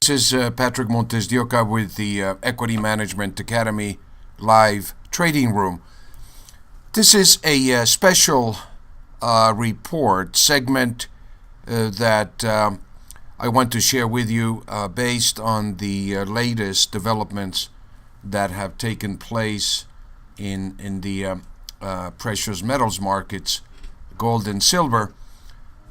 This is Patrick MontesDeOca with the Equity Management Academy live trading room. This is a special report segment that I want to share with you based on the latest developments that have taken place in the precious metals markets, gold and silver.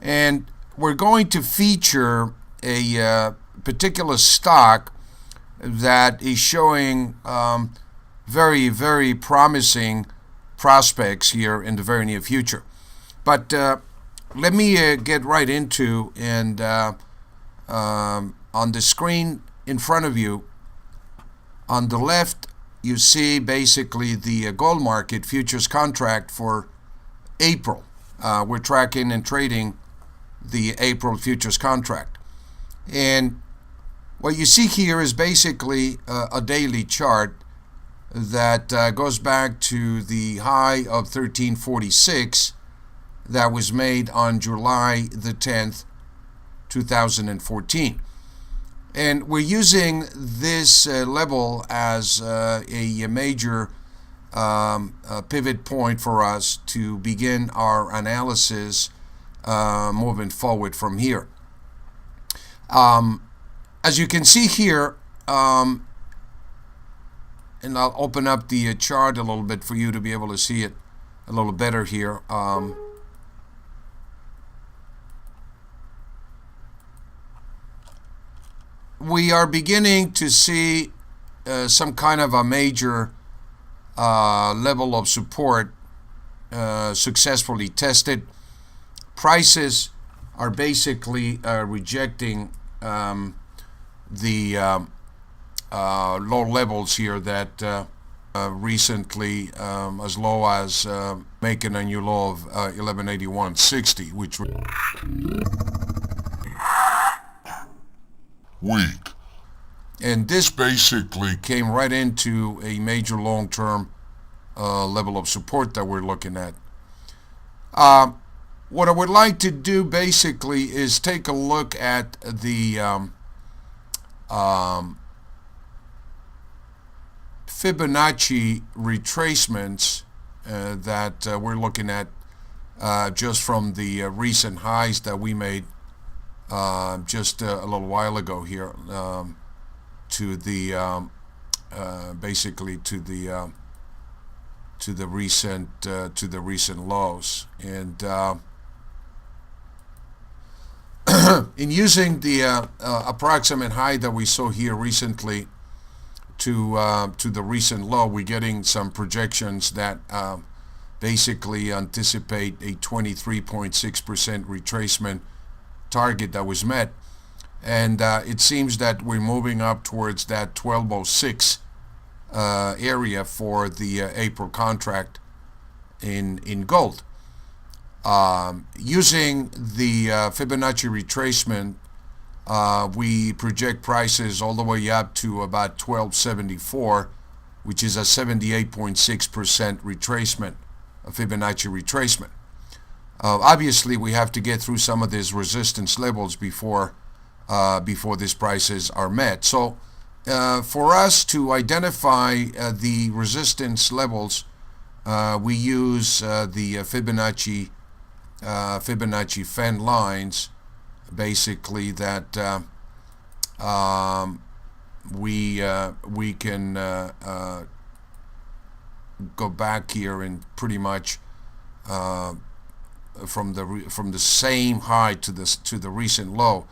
And we're going to feature a particular stock that is showing very, very promising prospects here in the very near future. But let me get right into, and on the screen in front of you, on the left, you see basically the gold market futures contract for April. We're tracking and trading the April futures contract. And what you see here is basically a daily chart that goes back to the high of 1346 that was made on July the 10th, 2014. And we're using this level as a major pivot point for us to begin our analysis moving forward from here. As you can see here, and I'll open up the chart a little bit for you to be able to see it a little better here. We are beginning to see some kind of a major level of support successfully tested. Prices are basically rejecting the low levels here that recently as low as making a new low of 1181.60, which was weak. And this basically came right into a major long-term level of support that we're looking at. What I would like to do basically is take a look at the Fibonacci retracements that we're looking at just from the recent highs that we made just a little while ago here to the basically to the recent lows. And in using the approximate high that we saw here recently to the recent low, we're getting some projections that basically anticipate a 23.6% retracement target that was met. And it seems that we're moving up towards that 1206 area for the April contract in gold. Using the Fibonacci retracement, we project prices all the way up to about 1274, which is a 78.6% retracement, a Fibonacci retracement. Obviously, we have to get through some of these resistance levels before these prices are met. So, for us to identify the resistance levels, we use the Fibonacci fan lines, basically, that we can go back here and pretty much from the same high to the recent low,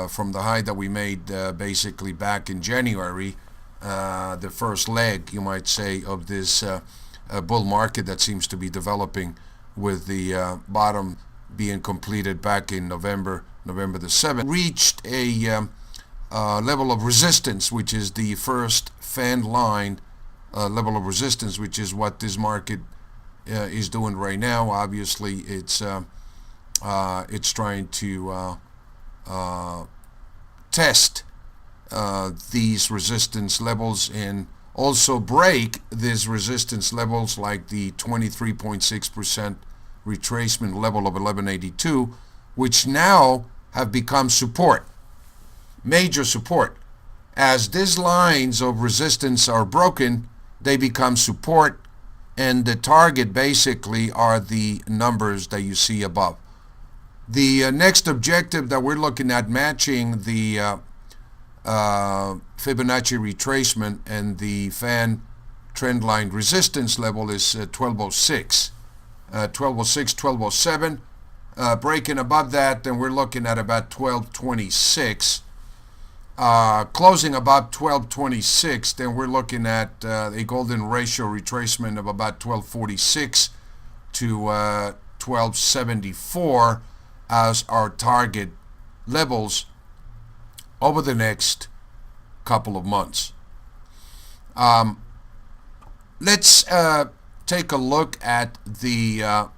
from the high that we made basically back in January, the first leg, you might say, of this bull market that seems to be developing, with the bottom being completed back in November the 7th, reached a level of resistance, which is the first fan line level of resistance, which is what this market is doing right now. Obviously, it's trying to test these resistance levels and also break these resistance levels, like the 23.6% retracement level of 1182, which now have become support. major support. As these lines of resistance are broken, they become support, and the target basically are the numbers that you see above. The next objective that we're looking at, matching the Fibonacci retracement and the fan trendline resistance level, is 1206. 1206, 1207. Breaking above that, then we're looking at about 1226. Closing above 1226, then we're looking at a golden ratio retracement of about 1246 to 1274 as our target levels over the next couple of months. Let's take a look at the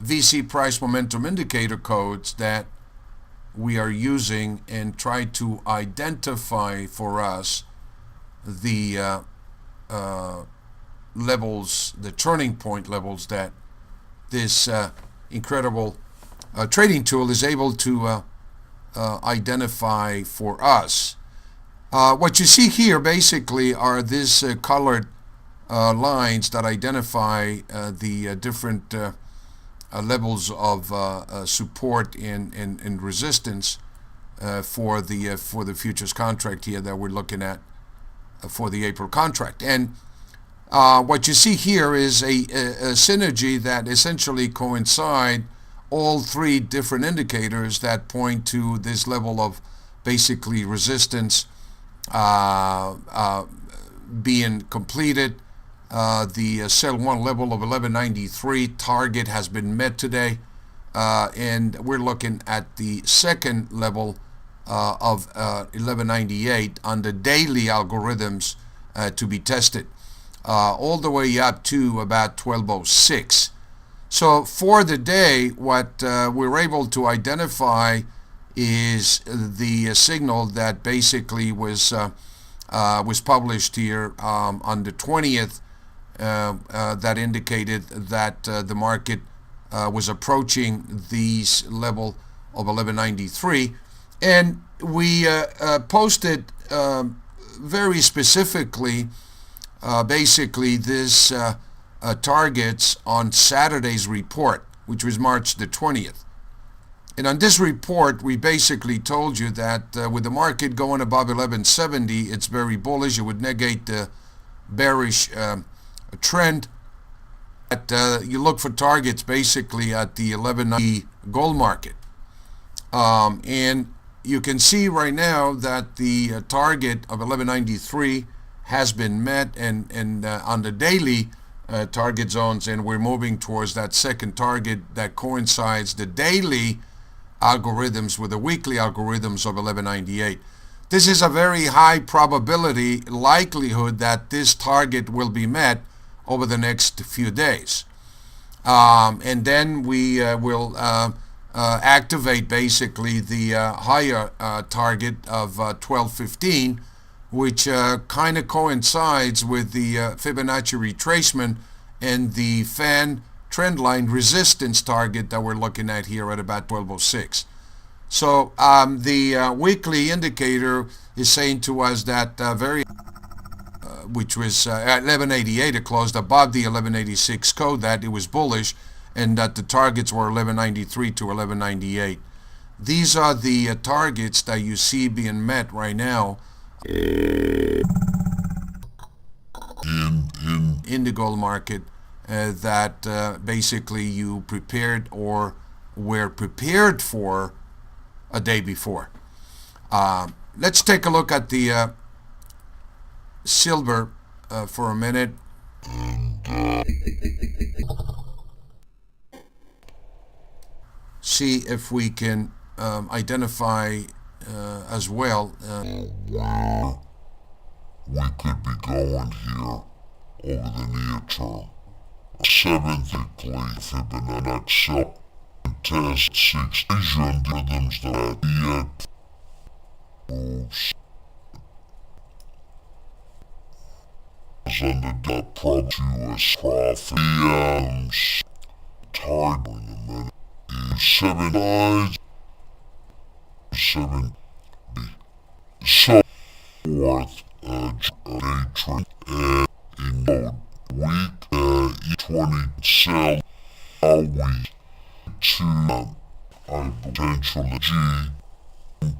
VC price momentum indicator codes that we are using and try to identify for us the levels, the turning point levels that this incredible trading tool is able to identify for us. What you see here basically are these colored lines that identify the different levels of support and resistance for the futures contract here that we're looking at for the April contract. And what you see here is a synergy that essentially coincide all three different indicators that point to this level of basically resistance being completed. The sell 1 level of 1193 target has been met today, and we're looking at the second level of 1198 on the daily algorithms to be tested, all the way up to about 1206. So for the day, what we're able to identify is the signal that basically was published here on the 20th. That indicated that the market was approaching these level of 1193, and we posted very specifically basically this targets on Saturday's report, which was March the 20th. And on this report, we basically told you that with the market going above 1170, it's very bullish. It would negate the bearish trend. That you look for targets basically at the 1190 gold market. And you can see right now that the target of 1193 has been met, and on the daily target zones, and we're moving towards that second target that coincides the daily algorithms with the weekly algorithms of 1198. This is a very high probability likelihood that this target will be met over the next few days. And then we will activate basically the higher target of 1215, which kind of coincides with the Fibonacci retracement and the fan trendline resistance target that we're looking at here at about 1206. So the weekly indicator is saying to us that which was at 1188, it closed above the 1186 code, that it was bullish, and that the targets were 1193 to 1198. These are the targets that you see being met right now in the gold market that basically you prepared or were prepared for a day before. Let's take a look at the silver for a minute. See if we can identify as well. We could be going here over the near term. Seventh weekly Fibonacci test 6 vision rhythms that yet moves under the produce profit target in a minute is 7 eyes 7 B so forth, day trade, and in node week, E20 sell a week to a potential G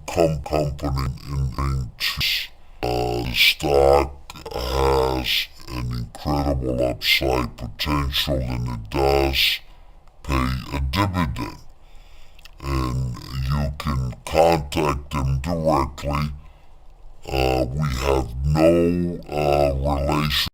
company into the stock has an incredible upside potential and it does pay a dividend. And you can contact them directly. We have no relation